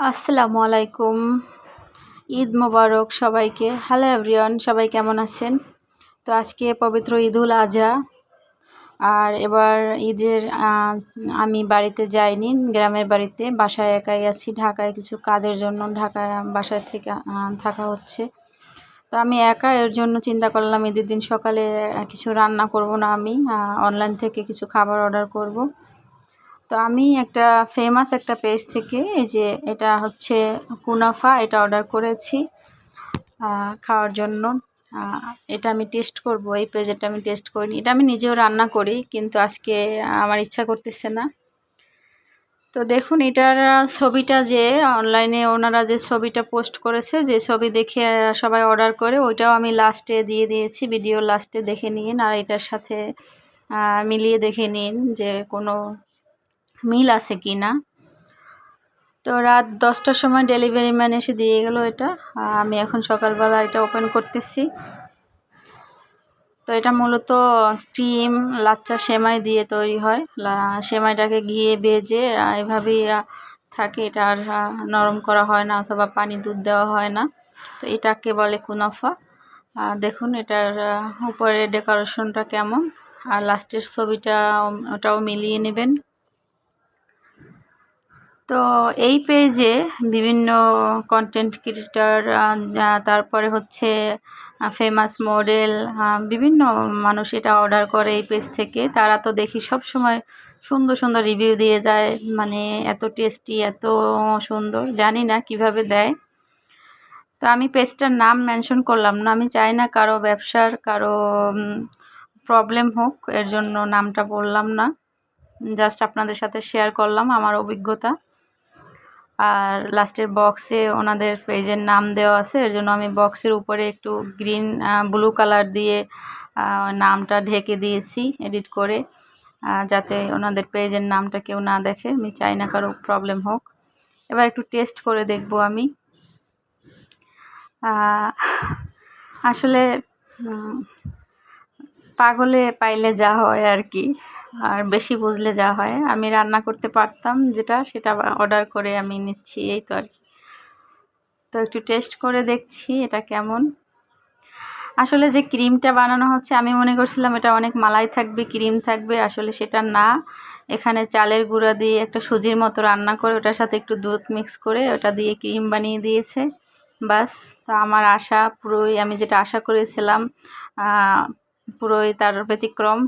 আসসালামু আলাইকুম। ঈদ মোবারক সবাইকে। হ্যালো এভরিওয়ান, সবাই কেমন আছেন? তো আজকে পবিত্র ঈদুল আজহা। আর এবার ঈদের আমি বাড়িতে যাইনি, গ্রামের বাড়িতে, বাসায় একাই আছি। ঢাকায় কিছু কাজের জন্য ঢাকায় বাসায় থেকে থাকা হচ্ছে। তো আমি একা, এর জন্য চিন্তা করলাম ঈদের দিন সকালে কিছু রান্না করব না, আমি অনলাইন থেকে কিছু খাবার অর্ডার করব। তো আমি একটা ফেমাস একটা পেজ থেকে এই যে এটা হচ্ছে কুনাফা, এটা অর্ডার করেছি খাওয়ার জন্য। এটা আমি টেস্ট করব। এই পেজটা আমি টেস্ট করিনি, এটা আমি নিজেও রান্না করি, কিন্তু আজকে আমার ইচ্ছা করতেছে না। তো দেখুন, এটার ছবিটা যে অনলাইনে ওনারা যে ছবিটা পোস্ট করেছে, যে ছবি দেখে সবাই অর্ডার করে, ওইটাও আমি লাস্টে দিয়ে দিয়েছি। ভিডিও লাস্টে দেখে নিন, আর এটার সাথে মিলিয়ে দেখে নিন যে কোনো মিল আছে কি না। তো রাত 10টার সময় ডেলিভারি ম্যান এসে দিয়ে গেল এটা। আমি এখন সকালবেলা এটা ওপেন করতেছি। তো এটা মূলত ক্রিম লাচ্চা সেমাই দিয়ে তৈরি হয়। সেমাইটাকে ঘিয়ে ভেজে এভাবেই থাকে, এটা আর নরম করা হয় না অথবা পানি দুধ দেওয়া হয় না। তো এটাকে বলে কুনাফা। দেখুন এটার উপরে ডেকোরেশনটা কেমন, আর লাস্টের ছবিটা ওটাও মিলিয়ে নেবেন। তো এই পেজে বিভিন্ন কন্টেন্ট ক্রিয়েটর, তারপরে হচ্ছে ফেমাস মডেল, বিভিন্ন মানুষ এটা অর্ডার করে এই পেজ থেকে। তারা তো দেখি সব সময় সুন্দর সুন্দর রিভিউ দিয়ে যায়, মানে এত টেস্টি, এত সুন্দর, জানি না কিভাবে দেয়। তো আমি পেজটার নাম মেনশন করলাম না, আমি চাই না কারো ব্যবসার কারো প্রবলেম হোক, এর জন্য নামটা বললাম না। জাস্ট আপনাদের সাথে শেয়ার করলাম আমার অভিজ্ঞতা। আর লাস্টের বক্সে ওনাদের পেজের নাম দেওয়া আছে, এর জন্য আমি বক্সের উপরে একটু গ্রিন ব্লু কালার দিয়ে নামটা ঢেকে দিয়েছি এডিট করে, যাতে ওনাদের পেজের নামটা কেউ না দেখে। আমি চাই না কারো প্রবলেম হোক। এবার একটু টেস্ট করে দেখব আমি। আসলে পাগলে পাইলে যা হয় আর কি, আর বেশি বুঝলে যা হয়। আমি রান্না করতে পারতাম যেটা, সেটা অর্ডার করে আমি নিচ্ছি, এই তো আর কি। তো একটু টেস্ট করে দেখছি এটা কেমন। আসলে যে ক্রিমটা বানানো হচ্ছে, আমি মনে করছিলাম এটা অনেক মালাই থাকবে, ক্রিম থাকবে, আসলে সেটা না। এখানে চালের গুঁড়া দিয়ে একটা সুজির মতো রান্না করে ওটার সাথে একটু দুধ মিক্স করে ওটা দিয়ে ক্রিম বানিয়ে দিয়েছে, বাস। তা আমার আশা পুরোই, আমি যেটা আশা করেছিলাম পুরোই তার ব্যতিক্রম।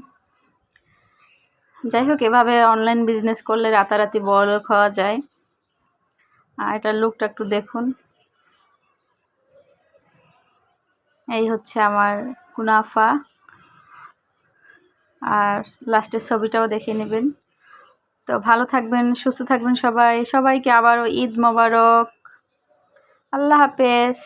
যাই হোক, এভাবে অনলাইন বিজনেস করলে রাতারাতি বড়লোক হওয়া যায়। এটার লুকটা একটু দেখুন। এই হচ্ছে আমার কুনাফা, আর লাস্টের ছবিটাও দেখে নেবেন। তো ভালো থাকবেন, সুস্থ থাকবেন সবাই। সবাইকে আবারও ঈদ মোবারক। আল্লাহ হাফেজ।